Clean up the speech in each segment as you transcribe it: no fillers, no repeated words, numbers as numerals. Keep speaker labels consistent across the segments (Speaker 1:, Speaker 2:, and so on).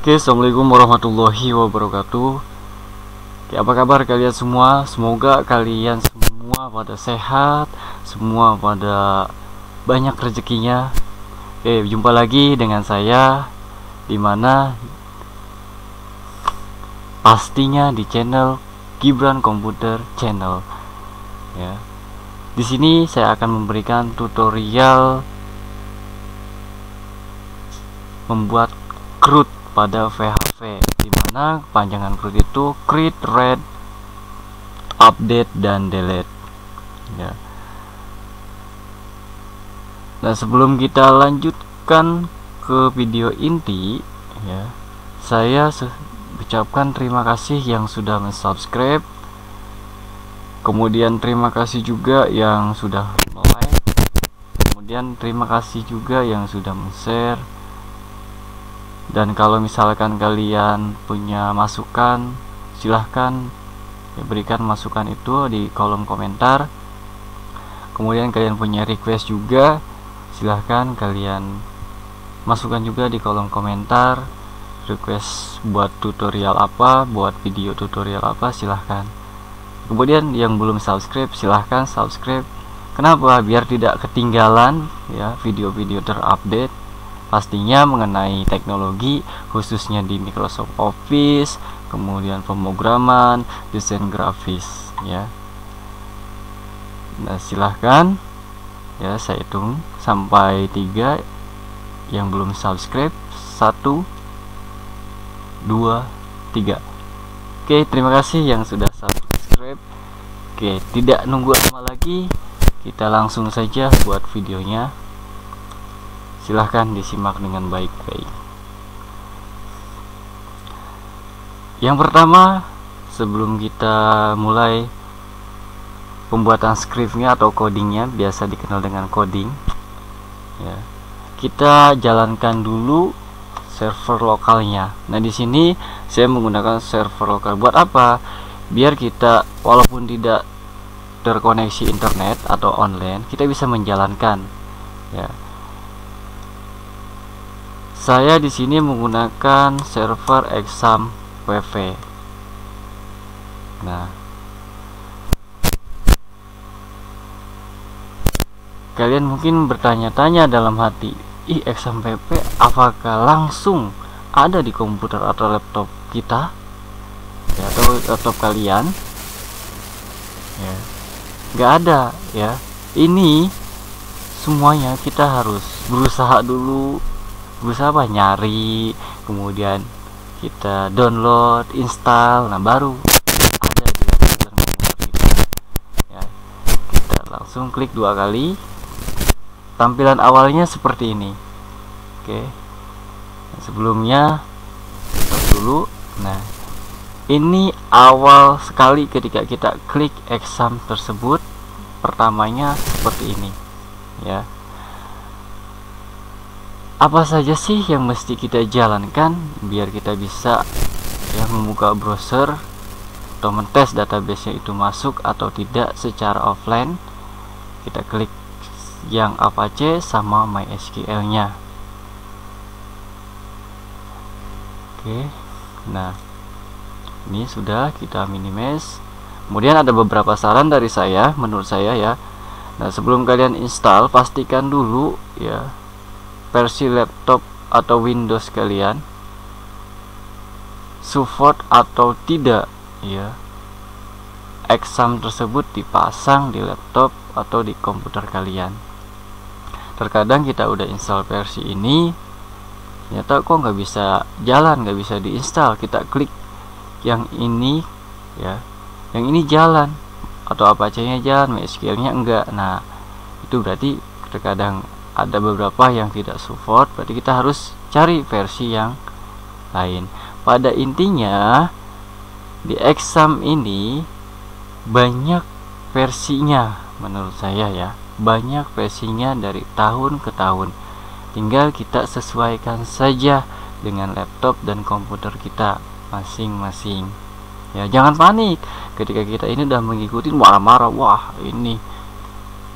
Speaker 1: Oke, assalamualaikum warahmatullahi wabarakatuh. Oke, apa kabar kalian semua? Semoga kalian semua pada sehat, semua pada banyak rezekinya. Oke, jumpa lagi dengan saya, dimana pastinya di channel Gibran Komputer Channel. Ya, di sini saya akan memberikan tutorial membuat CRUD pada VHV, dimana panjangan CRUD itu create, read, update, dan delete ya. Nah, sebelum kita lanjutkan ke video inti ya, saya ucapkan terima kasih yang sudah subscribe, kemudian terima kasih juga yang sudah like, kemudian terima kasih juga yang sudah share. Dan kalau misalkan kalian punya masukan, silahkan berikan masukan itu di kolom komentar. Kemudian kalian punya request juga, silahkan kalian masukkan juga di kolom komentar. Request buat tutorial apa, buat video tutorial apa, silahkan. Kemudian yang belum subscribe, silahkan subscribe. Kenapa? Biar tidak ketinggalan ya video-video terupdate, pastinya mengenai teknologi, khususnya di Microsoft Office, kemudian pemrograman, desain grafis ya. Nah, silahkan ya, saya hitung sampai 3 yang belum subscribe. 1, 2, 3. Oke, terima kasih yang sudah subscribe. Oke, tidak nunggu lama lagi, kita langsung saja buat videonya. Silahkan disimak dengan baik-baik. Yang pertama, sebelum kita mulai pembuatan scriptnya atau codingnya, biasa dikenal dengan coding ya, kita jalankan dulu server lokalnya. Nah, di sini saya menggunakan server lokal. Buat apa? Biar kita walaupun tidak terkoneksi internet atau online, kita bisa menjalankan ya. Saya di sini menggunakan server exam WV. Nah, kalian mungkin bertanya-tanya dalam hati, exam WV apakah langsung ada di komputer atau laptop kita ya, atau laptop kalian ya? Nggak ada ya. Ini semuanya kita harus berusaha dulu. Berusaha apa? Nyari, kemudian kita download, install, nah baru ada di komputer kita ya. Kita langsung klik 2 kali. Tampilan awalnya seperti ini. Oke, sebelumnya stop dulu. Nah, ini awal sekali ketika kita klik exam tersebut, pertamanya seperti ini ya. Apa saja sih yang mesti kita jalankan biar kita bisa ya membuka browser atau mentes database-nya itu masuk atau tidak secara offline? Kita klik yang Apache sama MySQL-nya. Oke. Nah, ini sudah kita minimize. Kemudian ada beberapa saran dari saya, menurut saya ya. Nah, sebelum kalian install, pastikan dulu ya versi laptop atau Windows kalian support atau tidak ya, exam tersebut dipasang di laptop atau di komputer kalian. Terkadang kita udah install versi ini, ternyata kok nggak bisa jalan, nggak bisa diinstal. Kita klik yang ini ya, yang ini jalan, atau Apache-nya jalan, MySQL-nya enggak. Nah, itu berarti terkadang ada beberapa yang tidak support, berarti kita harus cari versi yang lain. Pada intinya di exam ini banyak versinya menurut saya ya, banyak versinya dari tahun ke tahun. Tinggal kita sesuaikan saja dengan laptop dan komputer kita masing-masing ya. Jangan panik ketika kita ini udah mengikuti, marah-marah, wah ini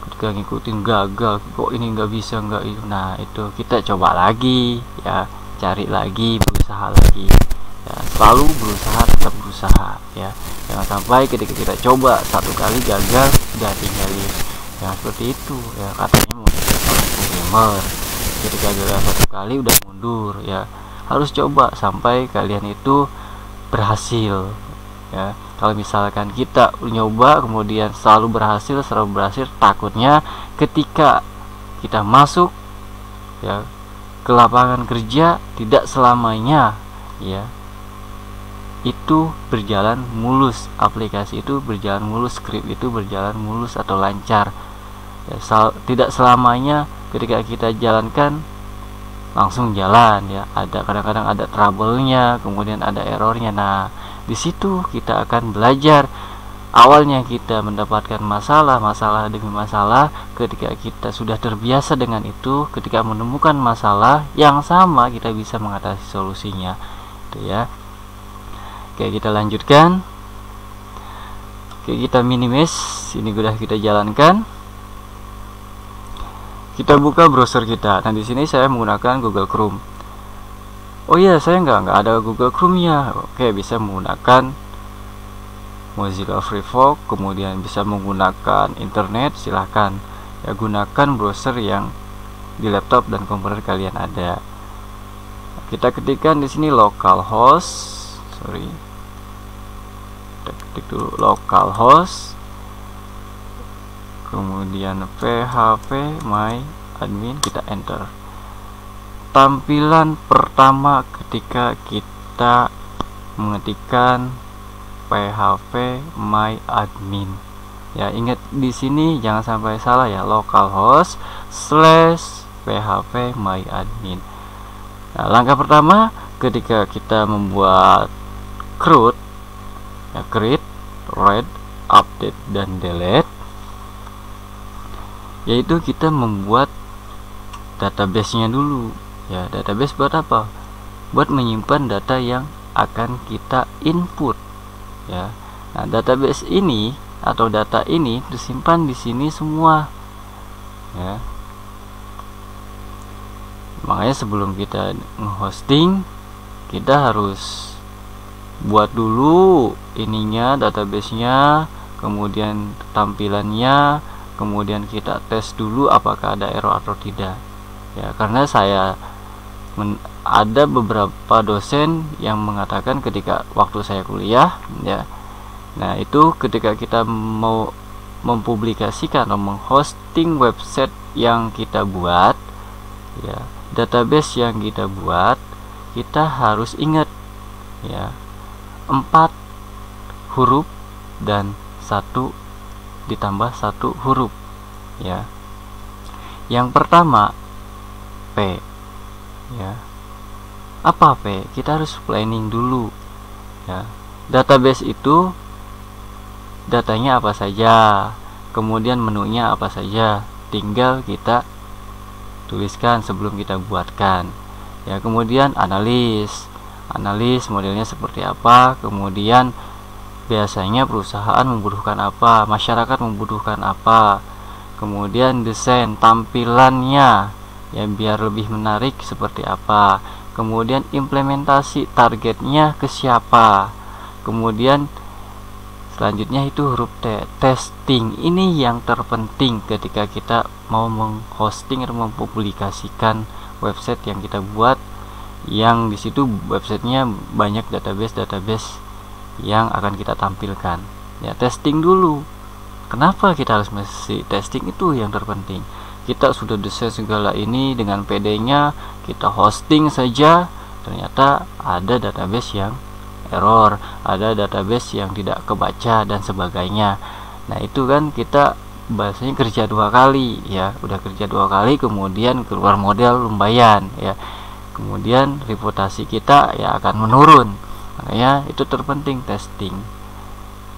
Speaker 1: ketika ngikutin gagal, kok ini nggak bisa, nggak itu. Nah, itu kita coba lagi ya, cari lagi, berusaha berusaha lagi ya, selalu berusaha, tetap berusaha ya. Jangan sampai ketika kita coba satu kali gagal udah tinggalin, yang seperti itu ya, katanya mau jadi seorang programmer ketika gagal satu kali udah mundur ya. Harus coba sampai kalian itu berhasil ya. Kalau misalkan kita nyoba kemudian selalu berhasil, takutnya ketika kita masuk ya ke lapangan kerja tidak selamanya ya itu berjalan mulus, aplikasi itu berjalan mulus, skrip itu berjalan mulus atau lancar ya. Tidak selamanya ketika kita jalankan langsung jalan ya, ada kadang-kadang ada trouble-nya, kemudian ada errornya. Nah, di situ kita akan belajar. Awalnya kita mendapatkan masalah demi masalah, ketika kita sudah terbiasa dengan itu, ketika menemukan masalah yang sama kita bisa mengatasi solusinya itu ya. Oke, kita lanjutkan. Oke, kita minimize, ini sudah kita jalankan. Kita buka browser kita. Nah, di sini saya menggunakan Google Chrome. Oh iya, saya nggak ada Google Chrome-nya. Oke, bisa menggunakan Mozilla Firefox, kemudian bisa menggunakan internet, silahkan ya, gunakan browser yang di laptop dan komputer kalian ada. Kita ketikkan di sini localhost, kita ketik dulu localhost, kemudian php my admin, kita enter. Tampilan pertama ketika kita mengetikkan php my admin ya, ingat di sini jangan sampai salah ya, localhost / php my admin. Nah, langkah pertama ketika kita membuat CRUD ya, create, read, update dan delete, yaitu kita membuat database-nya dulu ya. Database buat apa? Buat menyimpan data yang akan kita input ya. Nah, database ini atau data ini disimpan di sini semua ya. Makanya sebelum kita nge-hosting kita harus buat dulu ininya, database-nya, kemudian tampilannya, kemudian kita tes dulu apakah ada error atau tidak ya. Karena saya ada beberapa dosen yang mengatakan ketika waktu saya kuliah ya, nah itu ketika kita mau mempublikasikan atau menghosting website yang kita buat ya, database yang kita buat, kita harus ingat ya 4 huruf dan 1 ditambah 1 huruf ya. Yang pertama P ya. Apa P? Kita harus planning dulu ya. Database itu datanya apa saja, kemudian menunya apa saja, tinggal kita tuliskan sebelum kita buatkan ya. Kemudian analis modelnya seperti apa, kemudian biasanya perusahaan membutuhkan apa, masyarakat membutuhkan apa, kemudian desain tampilannya ya biar lebih menarik seperti apa, kemudian implementasi targetnya ke siapa, kemudian selanjutnya itu huruf T, testing. Ini yang terpenting ketika kita mau menghosting atau mempublikasikan website yang kita buat, yang di situ websitenya banyak database yang akan kita tampilkan ya. Testing dulu. Kenapa kita harus mesti testing? Itu yang terpenting. Kita sudah desain segala ini dengan PD-nya, kita hosting saja, ternyata ada database yang error, ada database yang tidak kebaca dan sebagainya. Nah, itu kan kita bahasanya kerja 2 kali ya. Udah kerja 2 kali, kemudian keluar model lumayan ya. Kemudian reputasi kita ya akan menurun. Makanya itu terpenting testing.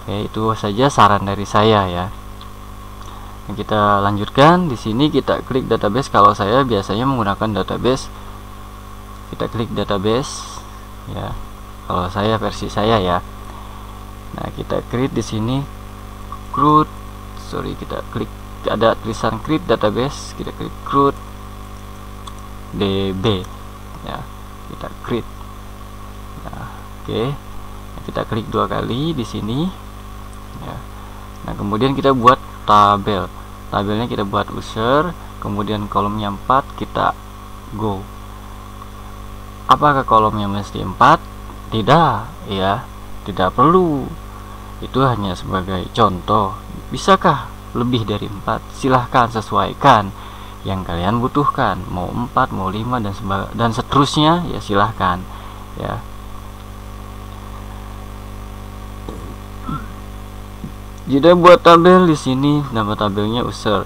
Speaker 1: Oke, itu saja saran dari saya ya. Nah, kita lanjutkan. Di sini kita klik database. Kalau saya biasanya menggunakan database, kita klik database ya. Kalau saya versi saya ya. Nah, kita create di sini CRUD. Kita klik ada tulisan create database, kita klik CRUD DB ya. Kita create. Oke, kita klik 2 kali di sini ya. Nah, kemudian kita buat tabelnya kita buat user, kemudian kolomnya 4, kita go. Apakah kolomnya mesti 4? Tidak ya, tidak perlu. Itu hanya sebagai contoh. Bisakah lebih dari 4? Silahkan sesuaikan yang kalian butuhkan, mau 4, mau 5 dan seterusnya ya, silahkan ya. Jadi buat tabel di sini, nama tabelnya user.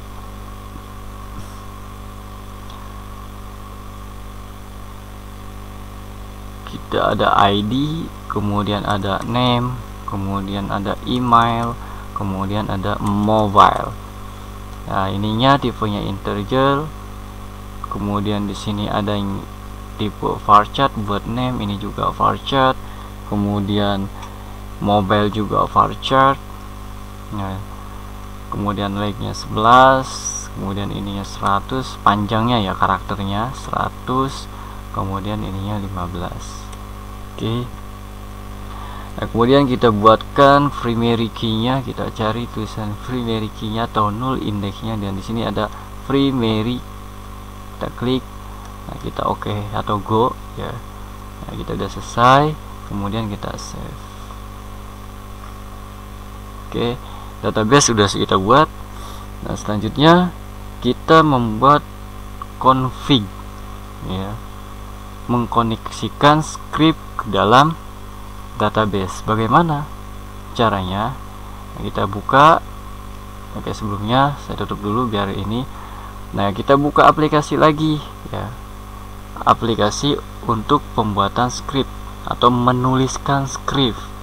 Speaker 1: Kita ada ID, kemudian ada name, kemudian ada email, kemudian ada mobile. Nah, ininya tipenya integer. Kemudian di sini ada yang tipe varchar buat name, ini juga varchar. Kemudian mobile juga varchar. Nah, kemudian like-nya 11, kemudian ininya 100, panjangnya ya karakternya 100, kemudian ininya 15. Oke. Nah, kemudian kita buatkan primary key-nya, kita cari tulisan primary key-nya atau null index-nya, dan di sini ada primary. Kita klik, nah kita oke atau go ya. Nah, kita udah selesai, kemudian kita save. Oke. Database sudah kita buat. Nah, selanjutnya kita membuat config ya, mengkoneksikan script ke dalam database. Bagaimana caranya? Nah, kita buka. Oke, sebelumnya saya tutup dulu biar ini. Nah, kita buka aplikasi lagi ya, aplikasi untuk pembuatan script atau menuliskan script.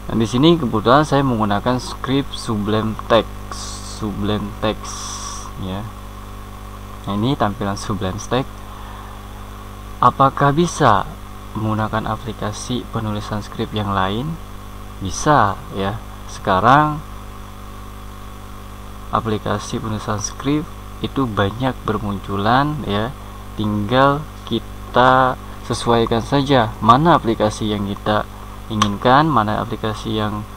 Speaker 1: Nah, di sini kebetulan saya menggunakan script Sublime Text ya. Nah, ini tampilan Sublime Text. Apakah bisa menggunakan aplikasi penulisan script yang lain? Bisa ya. Sekarang aplikasi penulisan script itu banyak bermunculan ya. Tinggal kita sesuaikan saja mana aplikasi yang kita inginkan, mana aplikasi yang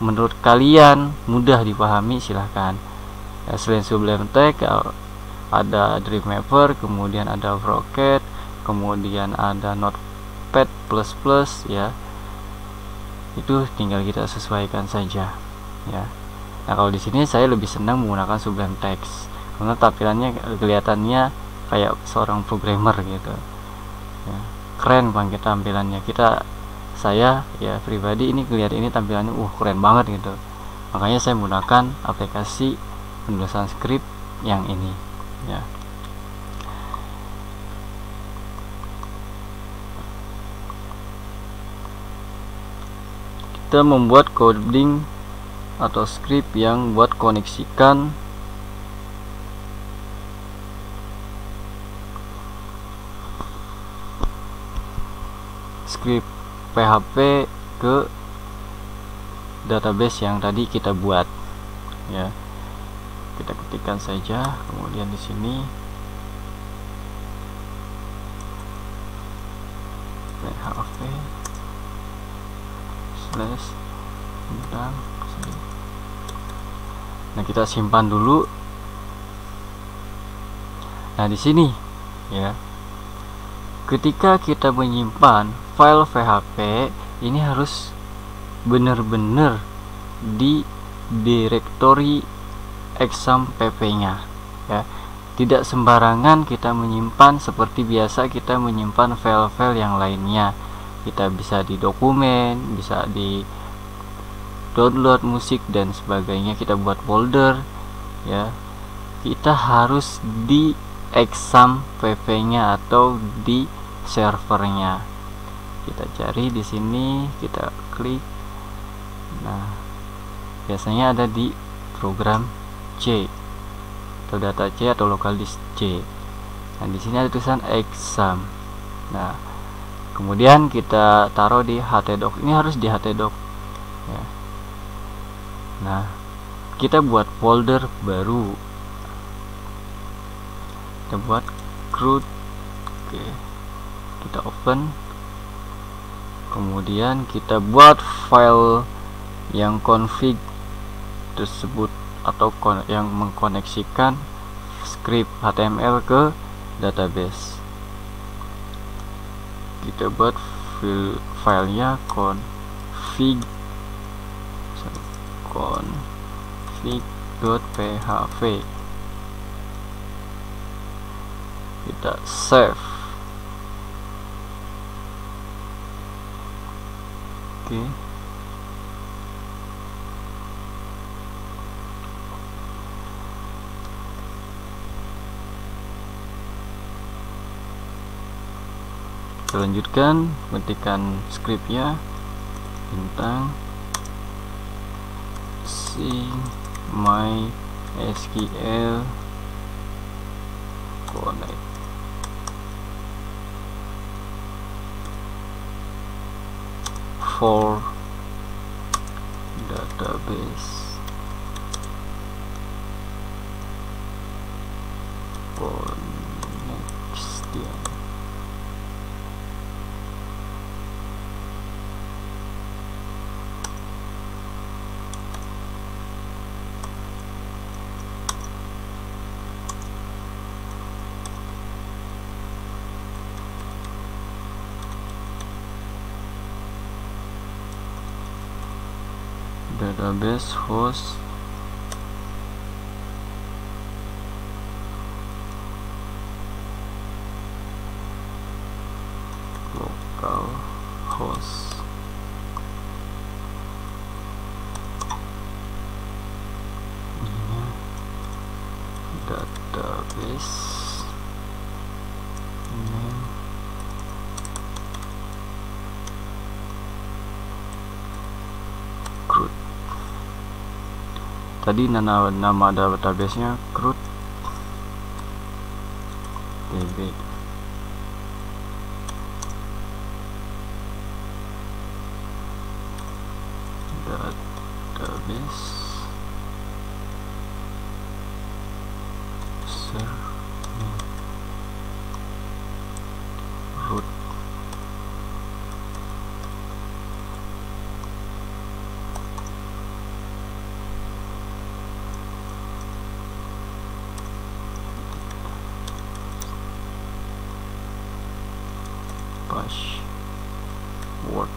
Speaker 1: menurut kalian mudah dipahami, silahkan ya. Selain Sublime Text ada Dreamweaver, kemudian ada Rocket, kemudian ada Notepad++ ya. Itu tinggal kita sesuaikan saja ya. Nah, kalau di sini saya lebih senang menggunakan Sublime Text karena tampilannya kelihatannya kayak seorang programmer gitu ya. Keren banget tampilannya. Saya ya pribadi ini kelihatan ini tampilannya keren banget gitu. Makanya saya menggunakan aplikasi penulisan script yang ini ya. Kita membuat coding atau script yang buat koneksikan script PHP ke database yang tadi kita buat ya. Kita ketikkan saja, kemudian di sini PHP nah, kita simpan dulu. Nah, di sini ya, ketika kita menyimpan file PHP ini harus benar-benar di directory exam pp nya ya. Tidak sembarangan kita menyimpan seperti biasa kita menyimpan file-file yang lainnya. Kita bisa di dokumen, bisa di download musik dan sebagainya, kita buat folder ya. Kita harus di exam pp nya atau di servernya. Kita cari di sini, kita klik. Nah, biasanya ada di program C atau data C atau local disk C. Nah, di sini ada tulisan exam. Nah, kemudian kita taruh di htdoc. Ini harus di htdoc ya. Nah, kita buat folder baru. Kita buat CRUD. Oke, kita open. Kemudian kita buat file yang config tersebut atau yang mengkoneksikan script HTML ke database. Kita buat filenya config.php. Kita save. Oke. Kita lanjutkan, ketikkan scriptnya bintang MySQL connect for database connection. Database host local host. Ini database name CRUD. Tadi nama database-nya CRUD DB. Database root. Password.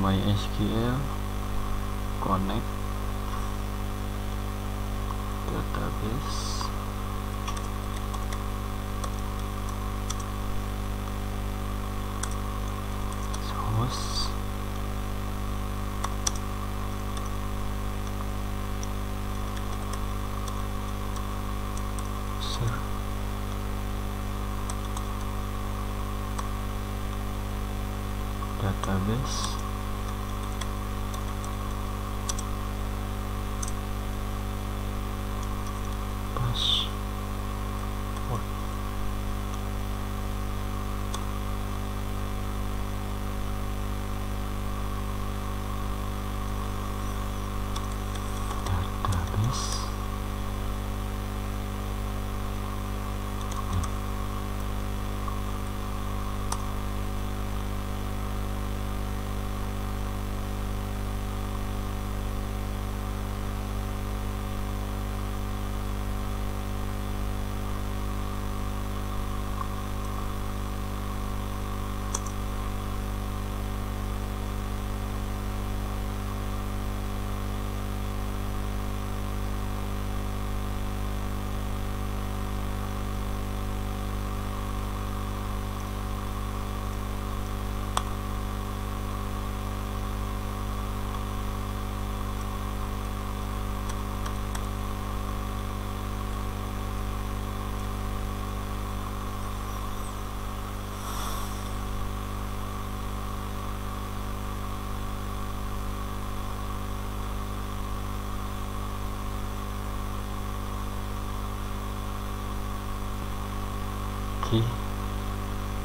Speaker 1: MySQL connect database host database password. Database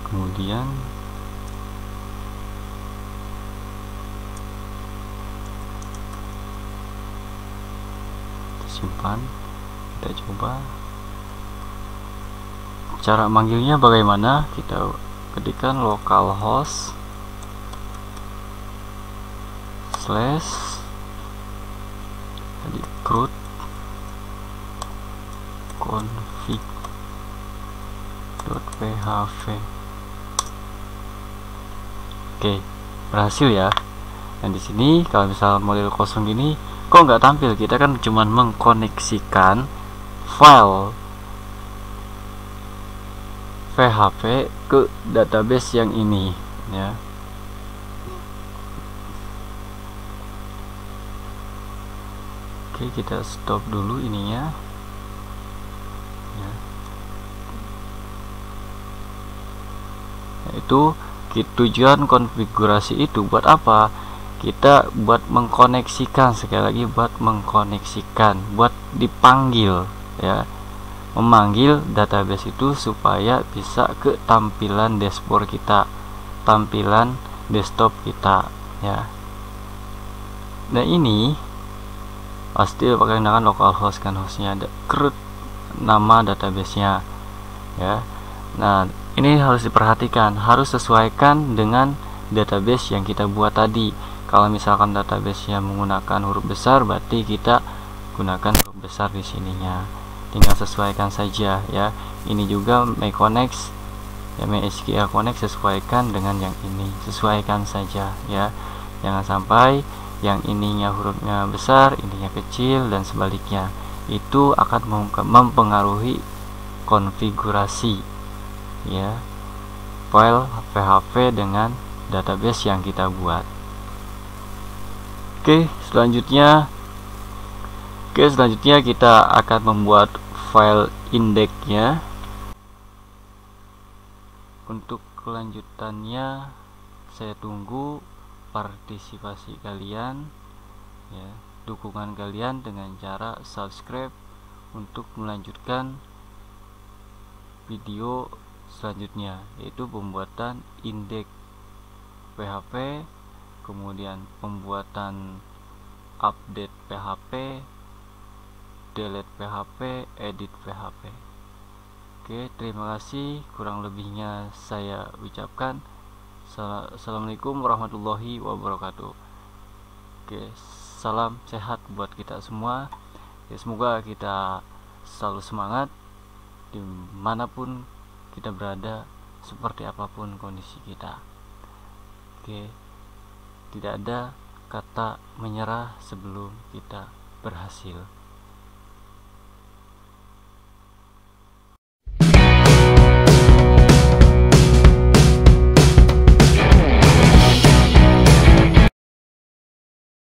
Speaker 1: kemudian simpan, kita coba. Cara manggilnya bagaimana? Kita ketikkan localhost slash root config.php. Oke, berhasil ya. Dan di sini kalau misal model kosong gini kok nggak tampil, kita kan cuman mengkoneksikan file PHP ke database yang ini ya. Oke, kita stop dulu ininya ya. Itu tujuan konfigurasi itu buat apa? Kita buat mengkoneksikan, sekali lagi buat mengkoneksikan, buat dipanggil ya, memanggil database itu supaya bisa ke tampilan dashboard kita, tampilan desktop kita ya. Nah ini pasti pakai dengan localhost, kan hostnya ada root nama databasenya ya. Nah ini harus diperhatikan, harus sesuaikan dengan database yang kita buat tadi. Kalau misalkan database yang menggunakan huruf besar, berarti kita gunakan huruf besar di sininya. Tinggal sesuaikan saja ya. Ini juga MyConnect ya, MySQL Connect, sesuaikan dengan yang ini, sesuaikan saja ya. Jangan sampai yang ininya hurufnya besar, ininya kecil dan sebaliknya. Itu akan mempengaruhi konfigurasi ya file PHP dengan database yang kita buat. Oke, selanjutnya kita akan membuat file indexnya. Untuk kelanjutannya saya tunggu partisipasi kalian ya, dukungan kalian dengan cara subscribe untuk melanjutkan video selanjutnya, yaitu pembuatan indeks PHP, kemudian pembuatan update PHP, delete PHP, edit PHP. Oke, terima kasih. Kurang lebihnya saya ucapkan. Assalamualaikum warahmatullahi wabarakatuh. Oke, salam sehat buat kita semua. Semoga kita selalu semangat dimanapun kita berada, seperti apapun kondisi kita. Oke, tidak ada kata menyerah sebelum kita berhasil.